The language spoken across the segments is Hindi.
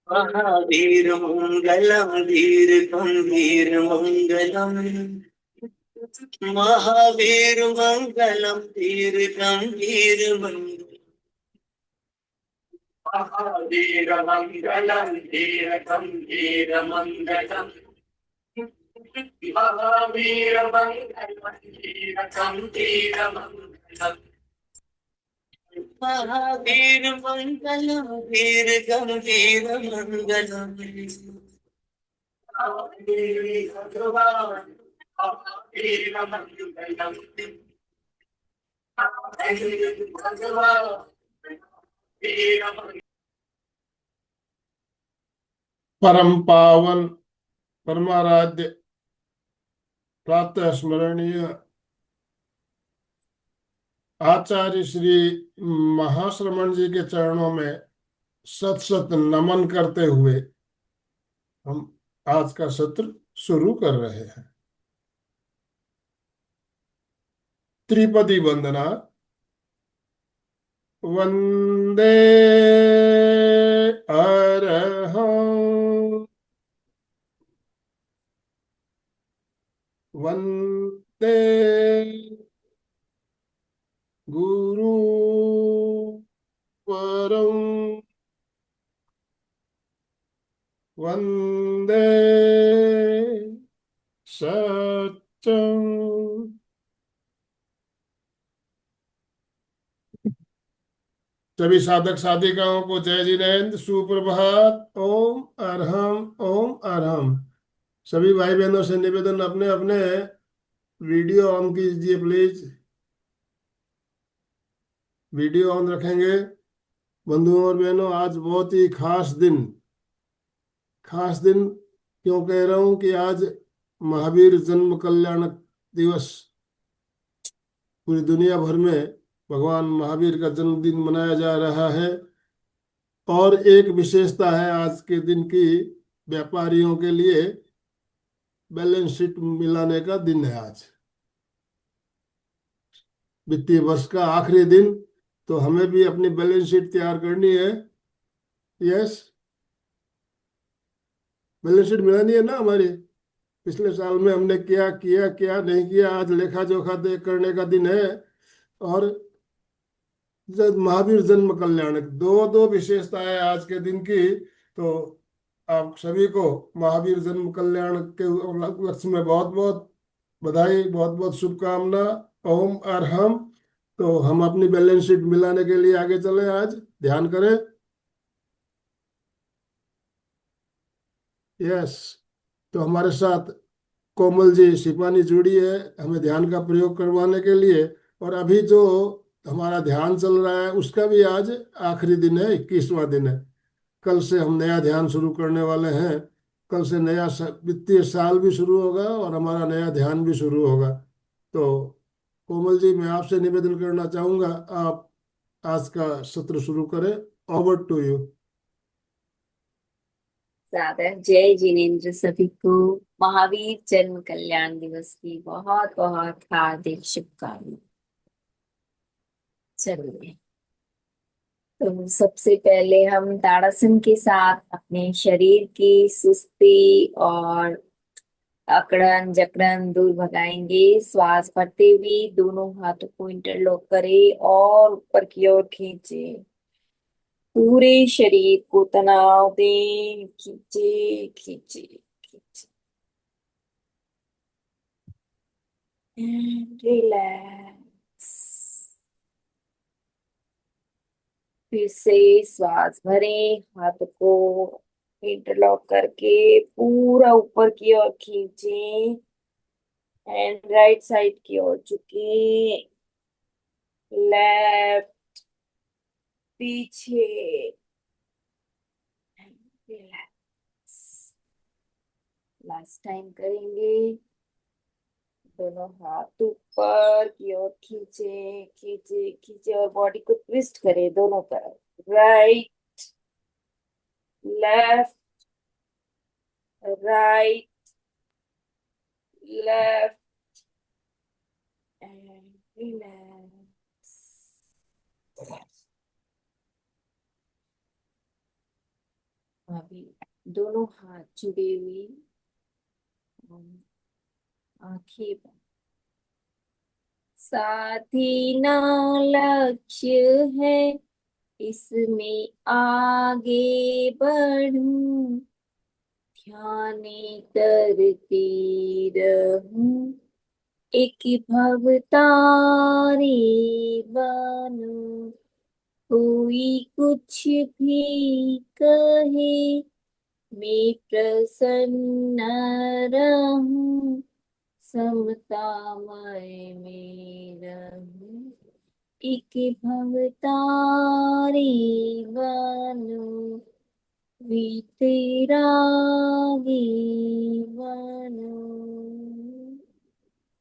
महावीर मंगलम धीर गंभीर मंगलम, महावीर मंगलम धीर गंभीर मंगलम, महावीर मंगलम धीर गंभीर मंगलम, महावीर मंगलम धीर गंभीर मंगलम, महावीर मंगलम धीर गंभीर मंगलम, परम पावन परमाराध्य प्रातः स्मरणीय आचार्य श्री महाश्रमण जी के चरणों में सत सत नमन करते हुए हम आज का सत्र शुरू कर रहे हैं। त्रिपदी वंदना। वंदे अरहं, वंदे गुरु परम, वंदे सत्यम। सभी साधक साधिकाओं को जय जिनेन्द्र, सुप्रभात। ओम अरहम, ओम अरहम। सभी भाई बहनों से निवेदन, अपने अपने वीडियो ऑन कीजिए प्लीज। वीडियो ऑन रखेंगे। बंधुओं और बहनों, आज बहुत ही खास दिन क्यों कह रहा हूं कि आज महावीर जन्म कल्याण दिवस पूरी दुनिया भर में भगवान महावीर का जन्मदिन मनाया जा रहा है। और एक विशेषता है आज के दिन की, व्यापारियों के लिए बैलेंस शीट मिलाने का दिन है आज, वित्तीय वर्ष का आखिरी दिन। तो हमें भी अपनी बैलेंस शीट तैयार करनी है। यस, बैलेंस शीट मिलानी है ना हमारी। पिछले साल में हमने क्या किया, क्या नहीं किया, आज लेखा जोखा देख करने का दिन है। और महावीर जन्म कल्याण, दो विशेषताएं आज के दिन की। तो आप सभी को महावीर जन्म कल्याण के उपलक्ष्य में बहुत बहुत बधाई, बहुत बहुत शुभकामना। ओम अरहम। तो हम अपनी बैलेंस शीट मिलाने के लिए आगे चले, आज ध्यान करें। यस, तो हमारे साथ कोमल जी शिपानी जुड़ी है हमें ध्यान का प्रयोग करवाने के लिए। और अभी जो हमारा ध्यान चल रहा है उसका भी आज आखिरी दिन है, 21वां दिन है। कल से हम नया ध्यान शुरू करने वाले हैं। कल से नया वित्तीय साल भी शुरू होगा और हमारा नया ध्यान भी शुरू होगा। तो कोमल जी, मैं आपसे निवेदन करना चाहूंगा, आप आज का सत्र शुरू करें। Over to you. सादर जय जिनेन्द्र। सभी को महावीर जन्म कल्याण दिवस की बहुत बहुत हार्दिक शुभकामनाएं। चलिए, तो सबसे पहले हम ताड़ासन के साथ अपने शरीर की सुस्ती और अकड़न जकड़न दूर भगाएंगे। श्वास भरते हुए दोनों हाथों को इंटरलॉक करें और ऊपर की ओर खींचे। पूरे शरीर को तनाव दें, खींचे खींचे खींचे। रिलैक्स। फिर से श्वास भरें, हाथ को इंटरलॉक करके पूरा ऊपर की ओर खींचे। एंड राइट साइड की ओर झुके, लेफ्ट पीछे। रिलैक्स। लास्ट टाइम करेंगे। दोनों हाथ ऊपर की ओर खींचे खींचे खींचे और बॉडी को ट्विस्ट करें दोनों तरफ। Right, left, right, left and relax. अभी दोनों हाथ जुड़े हुए, आंखें बंद। साथी ना लक्ष्य है, इसमें आगे बढ़ूं, ध्यान करती रहूं, एक भवतारी बनूं। कोई कुछ भी कहे, मैं प्रसन्न रहूं, समतामय में रहूं, एक भवतारी बनूं, वीतरागी बनूं।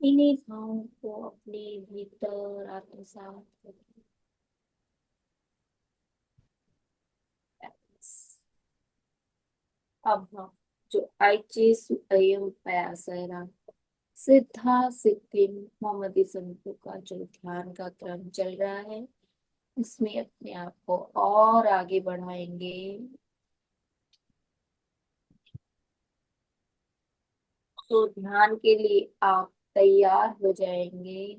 इन्हीं भावों को अपने भीतर आत्मसात करें। अब हम जो आइचे सुअयम पयासरा सिद्धा सिद्धिम मोहम्मदी संतों का जो ध्यान का क्रम चल रहा है, इसमें अपने आप को और आगे बढ़ाएंगे। तो ध्यान के लिए आप तैयार हो जाएंगे।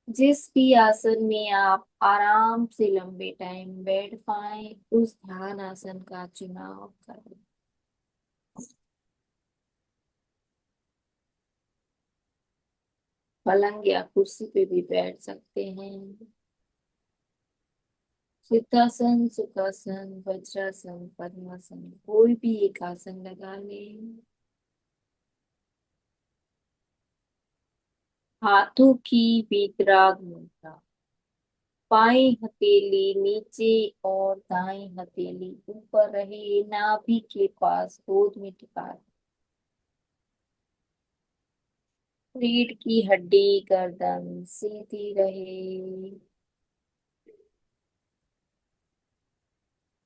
जिस भी आसन में आप आराम से लंबे टाइम बैठ पाए, उस ध्यान आसन का चुनाव करें। पलंग या कुर्सी पे भी बैठ सकते हैं। सिद्धासन, सुखासन, वज्रासन, पद्मासन, कोई भी एक आसन लगा लें। हाथों की वितराग मुद्रा, बाएं हथेली नीचे और दाएं हथेली ऊपर रहे, नाभि के पास गोद में टिका रहे। रीढ़ की हड्डी गर्दन सीधी रहे।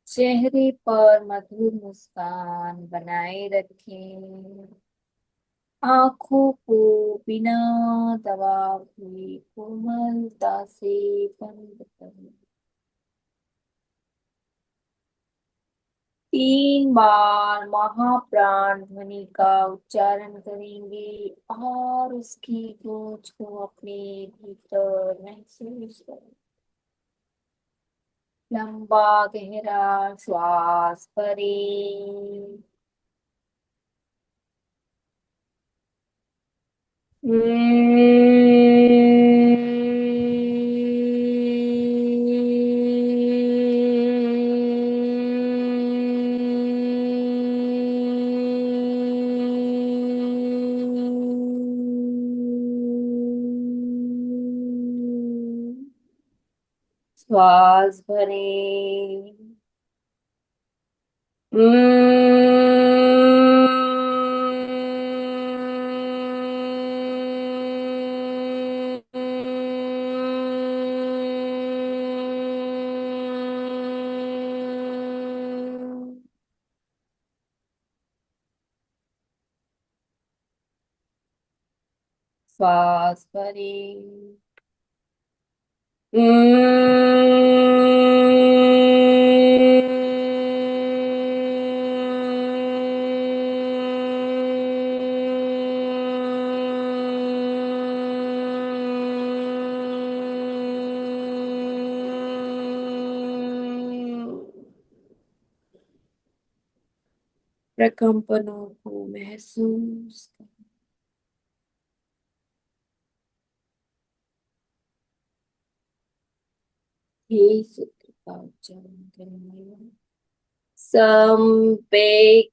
चेहरे पर मधुर मुस्कान बनाए रखें। आंखों को बिना दबाव के कोमलता से बंद करें। 3 बार महाप्राण ध्वनि का उच्चारण करेंगे और उसकी गूंज को अपने भीतर महसूस करें। लंबा गहरा श्वास भरें। श्वास भरें। श्वास भरें। प्रकंपनों को महसूस करें। हे सूत्र का उच्चारण करने वाले संपेक्षाई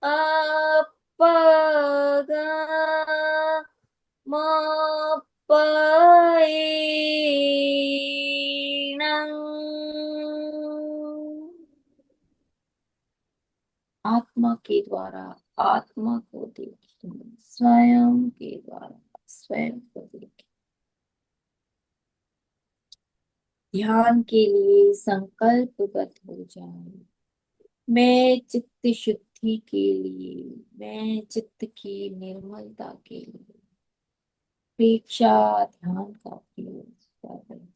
अपगा आत्मा के द्वारा आत्मा को देखिए, स्वयं के द्वारा स्वयं को देखिए। ध्यान के लिए संकल्पबद्ध हो जाए। मैं चित्त शुद्धि के लिए, मैं चित्त की निर्मलता के लिए प्रेक्षा ध्यान का प्रयोग कर रही हूँ।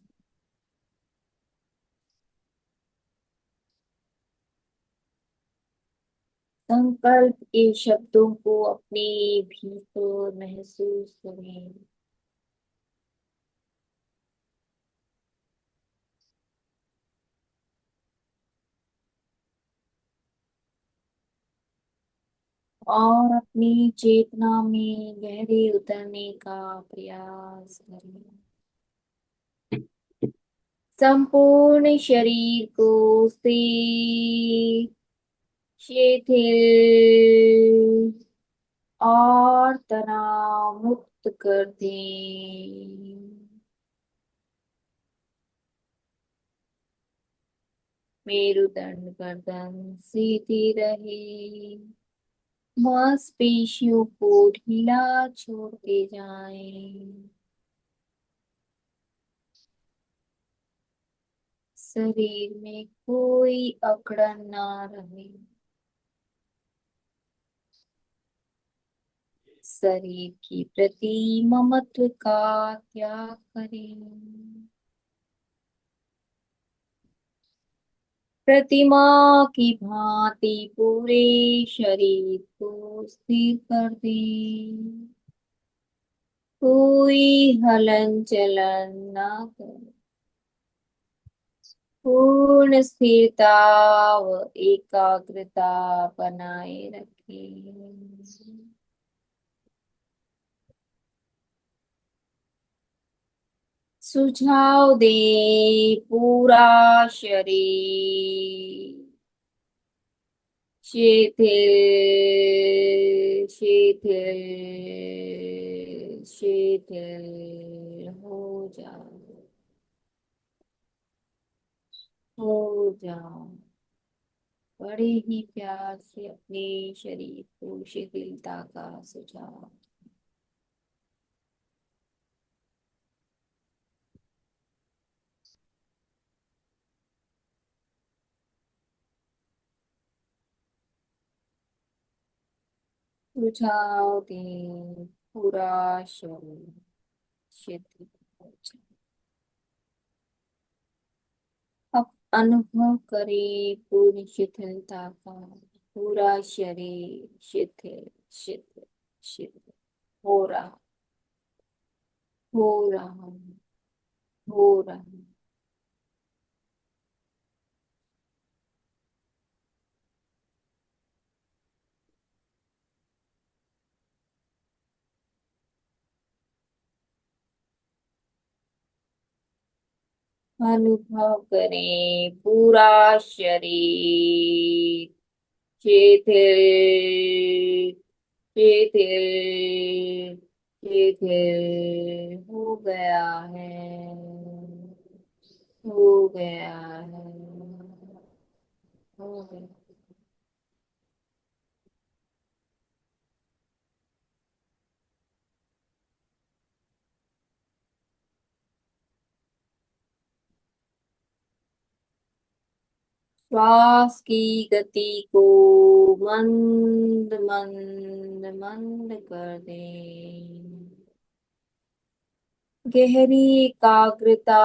संकल्प के शब्दों को अपने भीतर महसूस करें। और अपनी चेतना में गहरे उतरने का प्रयास करें। संपूर्ण शरीर को स्थिर, शिथिल और तनाव मुक्त कर दें। मेरुदंड गर्दन सीधी रहे। मांसपेशियों को ढीला छोड़ते जाएं। शरीर में कोई अकड़न ना रहे। शरीर के प्रति ममत्व का त्याग करें। प्रतिमा की भांति पूरे शरीर को स्थिर कर दें। कोई हलन चलन ना करें। पूर्ण स्थिरता व एकाग्रता बनाए रखें। सुझाव दे पूरा शरीर शिथिल शिथिल शिथिल हो जाओ। बड़े ही प्यार से अपने शरीर को शिथिलता का सुझाव। सुझाव दें पूरा शरीर शिथिल हो जाए। अब अनुभव करें पूर्ण शिथिलता का। पूरा शरीर शिथिल शिथिल शिथिल हो रहा हो रहा हो रहा। अनुभव करें पूरा शरीर शिथिल शिथिल शिथिल हो गया है। हो गया है। हो गया। श्वास की गति को मंद मंद मंद कर दें। गहरी एकाग्रता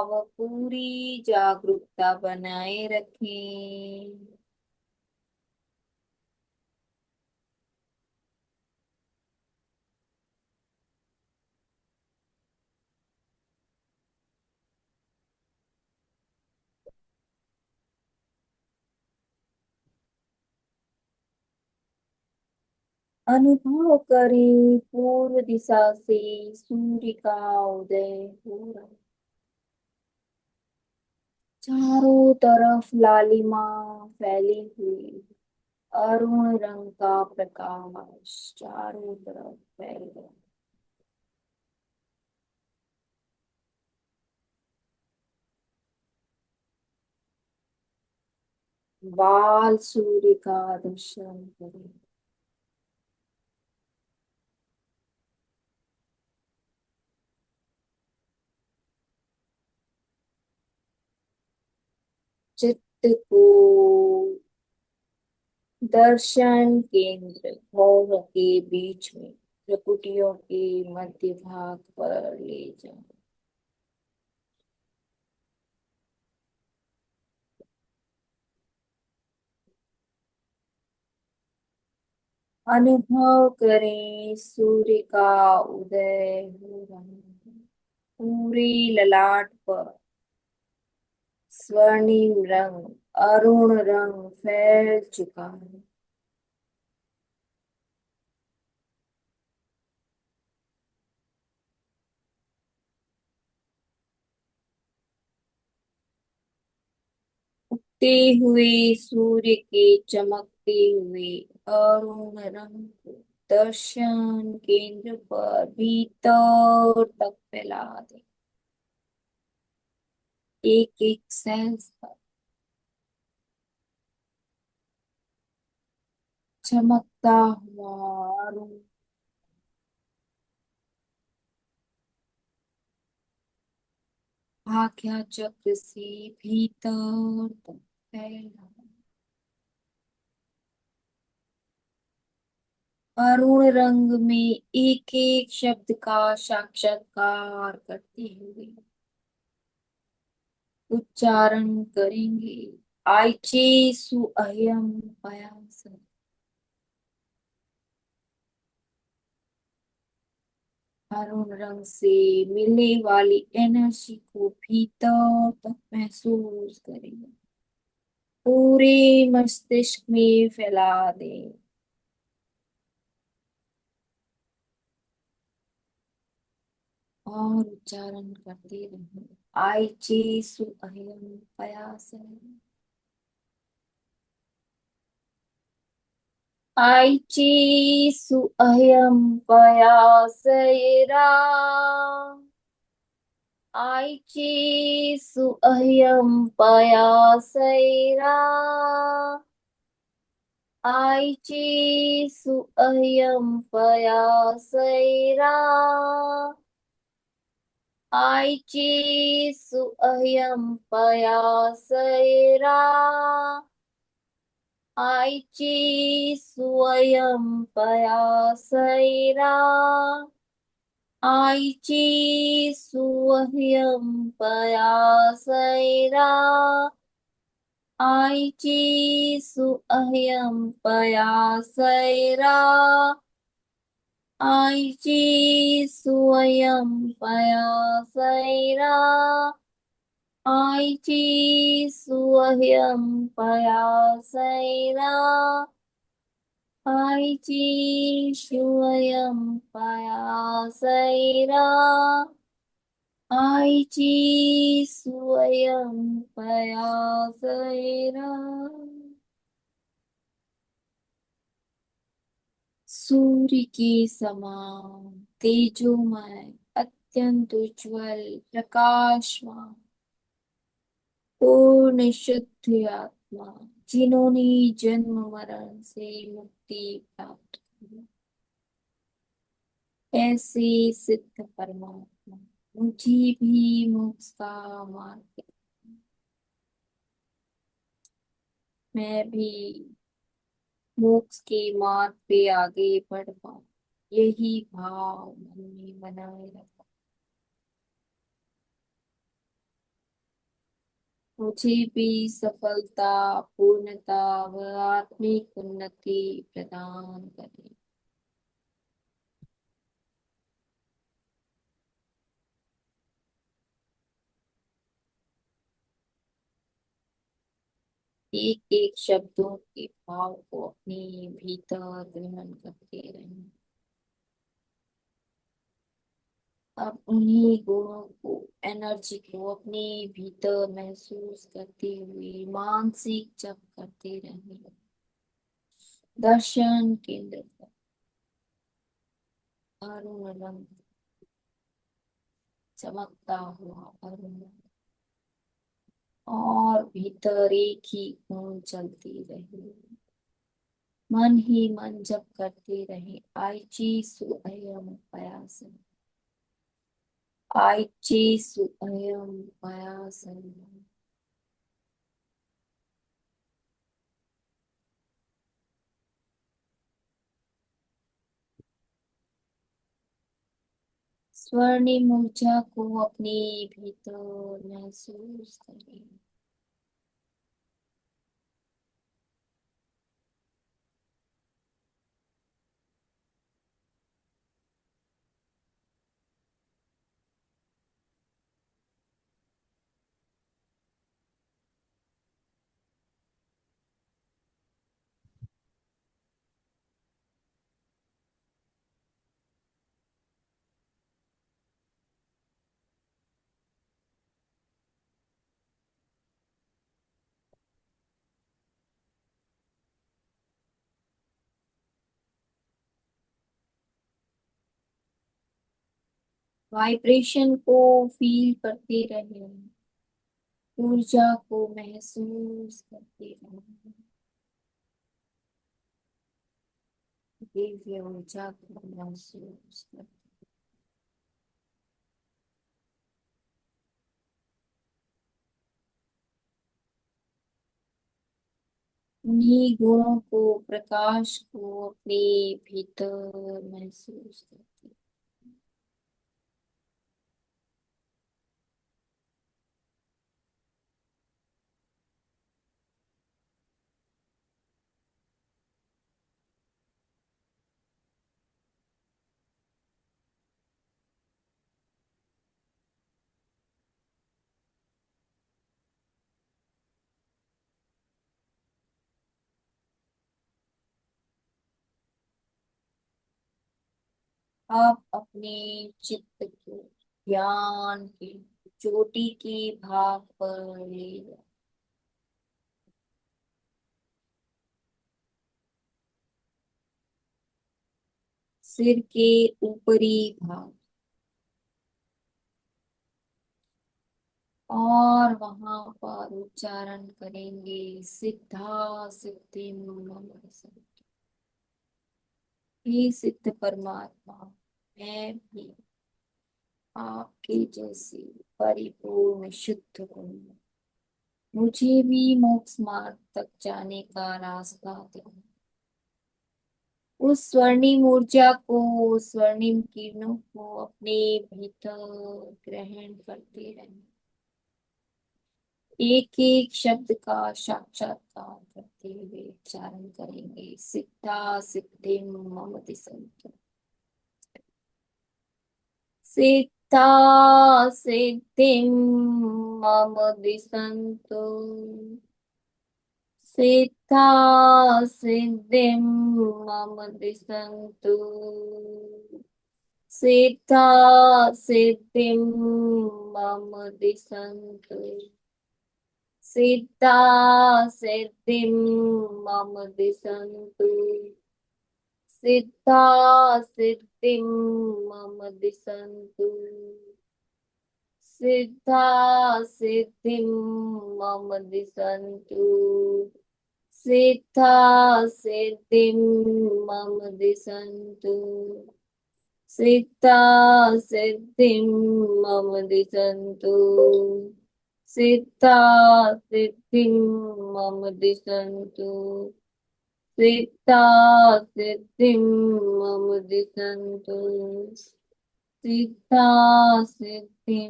व पूरी जागरूकता बनाए रखें। अनुभव करें पूर्व दिशा से सूर्य का उदय हो रहा है। चारों तरफ लालिमा फैली हुई, अरुण रंग का प्रकाश चारों तरफ फैल गया। बाल सूर्य का दर्शन करें। चित्त को दर्शन केंद्र भौहों के बीच में त्रिपुटियों के मध्य भाग पर ले जाओ। अनुभव करें सूर्य का उदय हो रहा है। पूरी ललाट पर स्वर्णिम रंग, अरुण रंग फैल चुका है। उगते हुए सूर्य के चमकते हुए अरुण रंग को दर्शन केंद्र पर भीतर तक फैला दे। एक एक सेंस पर चमकता हुआ अरुण आज्ञा चक्र से भीतर तक फैला। अरुण रंग में एक एक शब्द का साक्षात्कार करते हुए उच्चारण करेंगे। आइचे सु अयम पयास। अरुण रंग से मिलने वाली एनर्जी को भीतर तक महसूस करेंगे। पूरे मस्तिष्क में फैला दें और उच्चारण करते रहें। आइचे सु अयम पयास। आइचि अह्यं पयासयिरा। आइचि अह्यं पयासयिरा। आइचि अह्यं पयासयिरा। आइचि अह्यं पयासयिरा। आइचि स्वयं पयासैरा। आइचि स्वयं पयासैरा। आइचि स्वयं पयासैरा। आइचि स्वयं पयासैरा। आइचि स्वयं पयासैरा। आइचि स्वयं पयासैरा। आइचि स्वयं पयासैरा। सूर्य के समान तेजोमय अत्यंत उज्ज्वल प्रकाशमान पूर्ण शुद्ध आत्मा जिन्होंने जन्म मरण से मुक्ति प्राप्त की, ऐसे सिद्ध परमात्मा मुझे भी मोक्ष का मार्ग दिखाएं। मैं भी मोक्ष के मार्ग पे आगे बढ़ पाऊं, यही भाव मन में बनाए रखा। मुझे भी सफलता, पूर्णता व आत्मिक उन्नति प्रदान करें। एक एक शब्दों के भाव को अपने भीतर ग्रहण करते रहें। अब उन्हीं गुणों को, एनर्जी को अपने भीतर महसूस करते हुए मानसिक जप करते रहें। दर्शन केंद्र पर अरुण रंग, चमकता हुआ अरुण, और भीतर एक ही गुण चलती रहे। मन ही मन जप करते रहे, आइची सु अयम पयासम, आइची सु अयम पयासम। स्वर्णिम ऊर्जा को अपने भीतर महसूस करें। वाइब्रेशन को फील करते रहे, ऊर्जा को महसूस करते रहे, दिव्य ऊर्जा को महसूस करते। उन्हीं गुणों को, प्रकाश को अपने भीतर महसूस करते। आप अपने चित्त को ज्ञान की चोटी के भाग पर ले जाओ। सिर के ऊपरी भाग, और वहां पर उच्चारण करेंगे सिद्धा सिद्धि मम सद्। हे सिद्ध परमात्मा, मैं भी आपके जैसे परिपूर्ण शुद्ध हूँ, मुझे भी मोक्ष मार्ग तक जाने का रास्ता दो। उस स्वर्णिम ऊर्जा को, स्वर्णिम किरणों को अपने भीतर ग्रहण करते रहें। एक एक शब्द का साक्षात्कार करते हुए उच्चारण करेंगे सिद्धा सिद्धिं मम दिशन्तु, सिद्धा सिद्धिं मम दिशन्तु, सिद्धा सिद्धिं मम दिशन्तु, सिद्धा सिद्धिं मम दिशन्तु, सिद्धा सिद्धिं मम दिशन्तु, सिद्धा सिद्धिं मम दिशन्तु, सिद्धा सिद्धिं मम दिशन्तु, सिद्धा सिद्धिं मम दिशन्तु, सिद्धा सिद्धिं मम दिशन्तु, सिद्धा सिद्धिं मम दिशन्तु, सिद्धा सिद्धिं मम दिशन्तु, सिद्धा सिद्धिं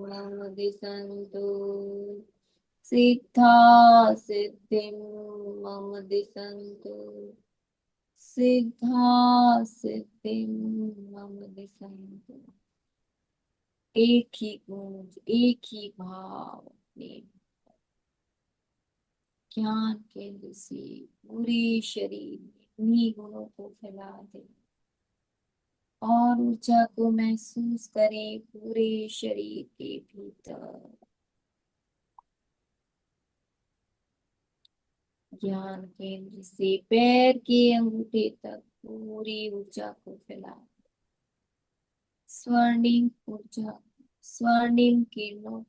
मम दिशन्तु, सिद्धा सिद्धिं मम दिशन्तु, सिद्धा सिद्धिं मम दिशन्तु। एक ही गूंज, एक ही भाव अपने ज्ञान केंद्र से पूरे शरीर में उन्हीं गुणों को फैला दे और ऊर्जा को महसूस करें पूरे शरीर के भीतर। ज्ञान केंद्र से पैर के अंगूठे तक पूरी ऊर्जा को फैला, स्वर्णिम ऊर्जा, स्वर्णिम किरणों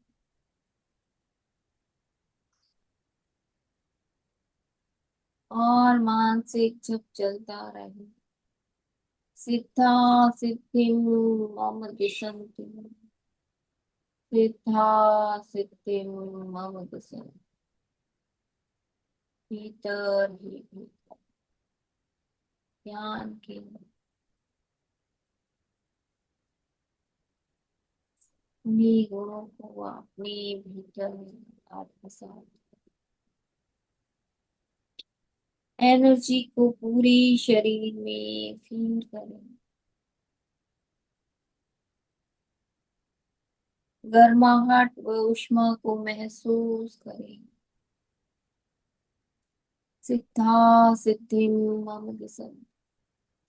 और मानसिक जप चलता रहे। सिद्धा सिद्धिं मम दिशन्तु, सिद्धा सिद्धिं मम दिशन्तु। भीतर ही भीतर ज्ञान के उन्हीं गुणों को अपने भीतर आत्मसात, एनर्जी को पूरी शरीर में फील करें। गर्माहट व उष्मा को महसूस करें। सिद्धा सिद्धिं मम दिशन्तु,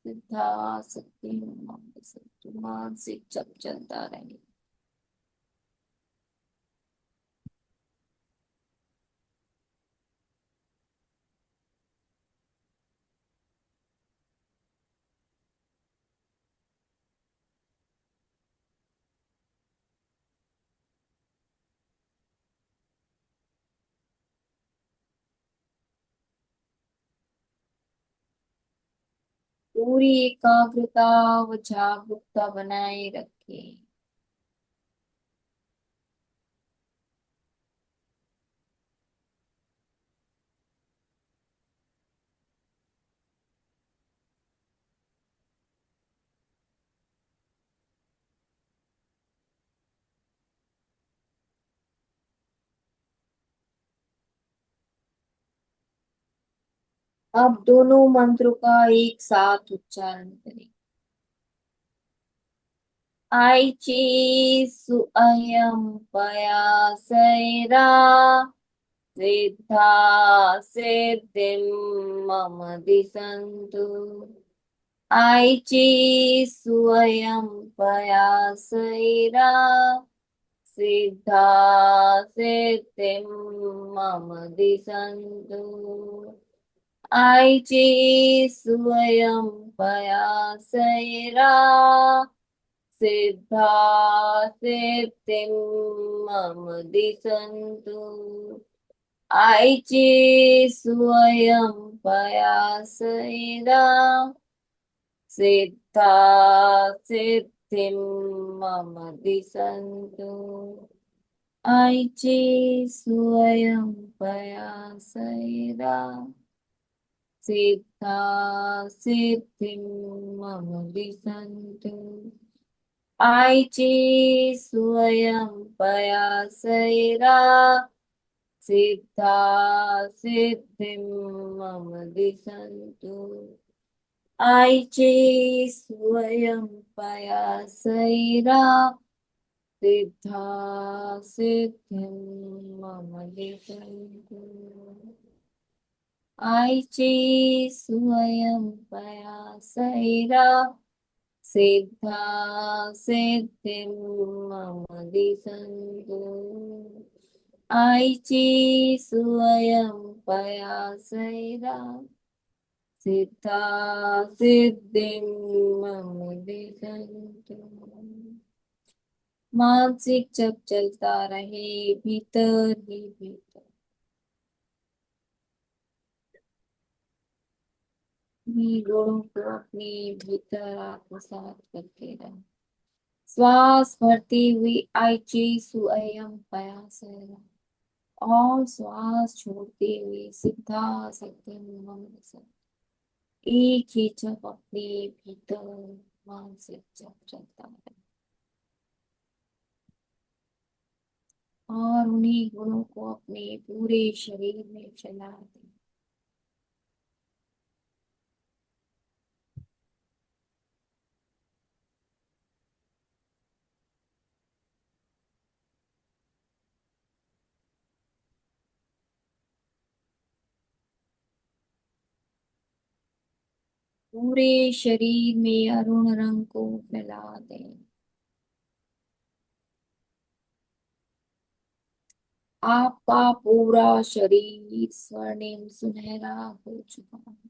सिद्धा सिद्धिं मम दिशन्तु। मानसिक जप चलता रहे। पूरी एकाग्रता व जागरूकता बनाए रखें। अब दोनों मंत्रों का एक साथ उच्चारण करें। आइचे सुअयं पया सैरा, सिद्धा सिद्धिं मम दिशन्तु। आइचे सुअयं पया सैरा, सिद्धा सिद्धिं मम दिशन्तु। आइचे स्वयं पयासैरा, सिद्धा सिद्धिं मम दिशन्तु। आइचे स्वयं पयासैरा, सिद्धा सिद्धिं मम दिशन्तु। आइचे स्वयं पयासैरा, सिद्धा सिद्धिं मम दिशन्तु। आइचे स्वयं पयासैरा, सिद्धा सिद्धिं मम दिशन्तु। आइचे स्वयं पयासैरा, सिद्धा सिद्धिं मम दिशन्तु। आइचे स्वयं पयासैरा, सिद्धा सिद्धिं मम दिशन्तु। आइचे स्वयं पयासैरा, सिद्धा सिद्धिं मम दिशन्तु। मानसिक जप चलता रहे भीतर ही भीतर। इन्हीं गुणों को अपने भीतर आत्मसात करते रहे। श्वास भरती हुई आइची सुअयं पयासैरा, और श्वास छोड़ते हुए सिद्धा सिद्धिं मम दिशन्तु। एक ही जप अपने भीतर मानसिक जप चलता है और उन्हीं गुणों को अपने पूरे शरीर में फैला दे। पूरे शरीर में अरुण रंग को फैला दें। आपका पूरा शरीर स्वर्णिम सुनहरा हो चुका है।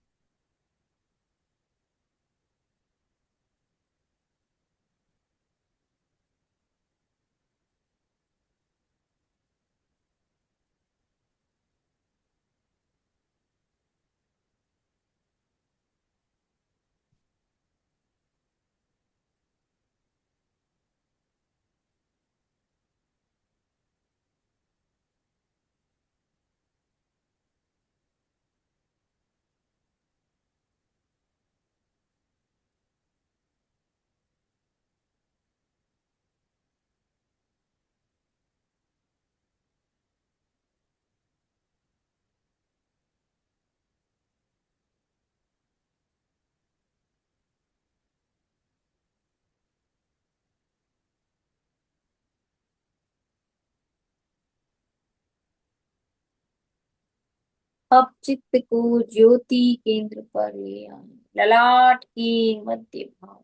अब चित्त को ज्योति केंद्र पर ले आए। ललाट के मध्य भाग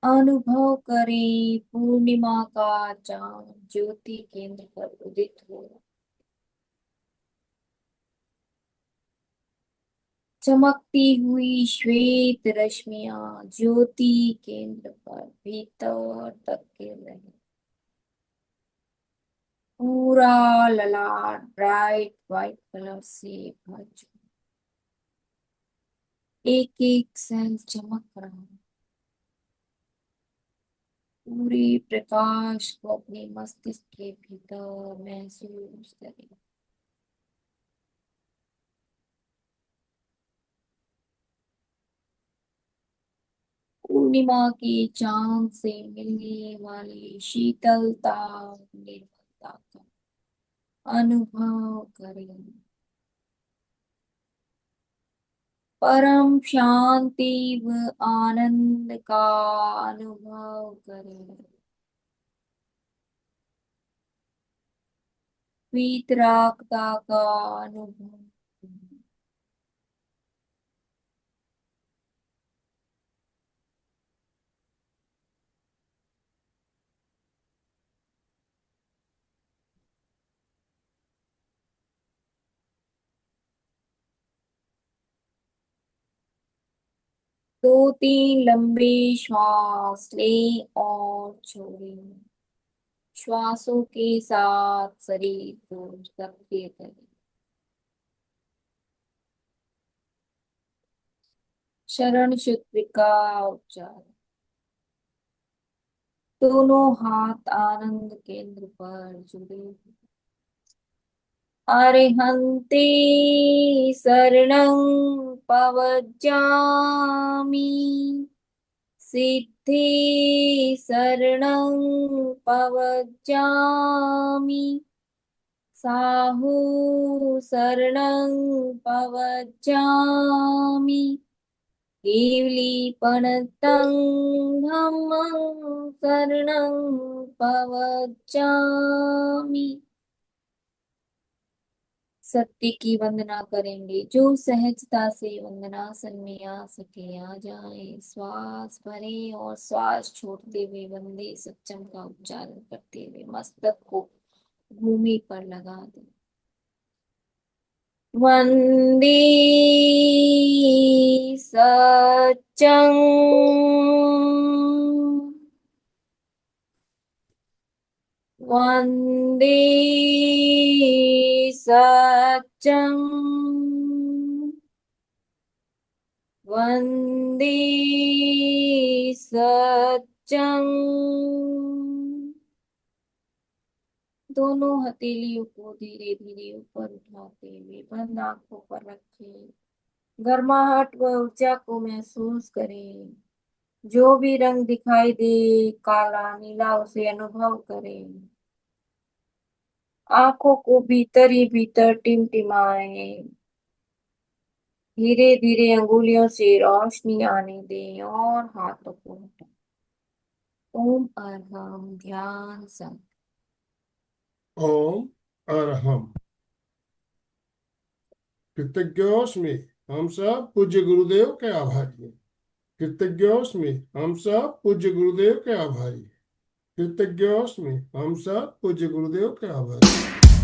अनुभव करें पूर्णिमा का चांद ज्योति केंद्र पर उदित हो रहा। चमकती हुई श्वेत रश्मियां ज्योति केंद्र पर भीतर तक गिर रही। पूरा ललाट ब्राइट व्हाइट कलर से भर चुका। एक एक सेल चमक रहा है। पूरे प्रकाश को अपने मस्तिष्क के भीतर महसूस करें। पूर्णिमा के चांद से मिलने वाली शीतलता निर्मलता का अनुभव करें। परम शांति व आनंद का अनुभव करें। वीतरागता का अनुभव करें। 2-3 लंबे श्वास लें और छोड़ें। श्वासों के साथ शरीर को सक्रिय करें। शरण सूत्र का उच्चारण। दोनों हाथ आनंद केंद्र पर जुड़े। अरहन्ते शरणं पवज्जामि। सिद्धे शरणं पवज्जामि। साहु शरणं पवज्जामि। केवलीपणतं धम्मं शरणं पवज्जामि। सत्य की वंदना करेंगे। जो सहजता से वंदनासन में आ सके आ जाए। श्वास भरे और श्वास छोड़ते हुए वंदे सच्चम का उच्चारण करते हुए मस्तक को भूमि पर लगा दें। वंदे सच्चं। वंदे सच्चं। वंदे सच्चं। दोनों हथेलियों को धीरे धीरे ऊपर उठाते हुए बंद आंखों पर रखें। गर्माहट व ऊर्जा को महसूस करें। जो भी रंग दिखाई दे काला नीला उसे अनुभव करें। आंखों को भीतर ही भीतर टिमटिमाएं। धीरे धीरे अंगुलियों से रोशनी आने दें और हाथों को हटाएं। ओम अरहम ध्यान संग। ओम अरहम। कृतज्ञोस्मि। हम सब पूज्य गुरुदेव के आभारी हैं। कृतज्ञोस्मि, हम सब पूज्य गुरुदेव के आभारी हैं। कृतज्ञोस्मि, हम सब पूज्य गुरुदेव के आभारी हैं।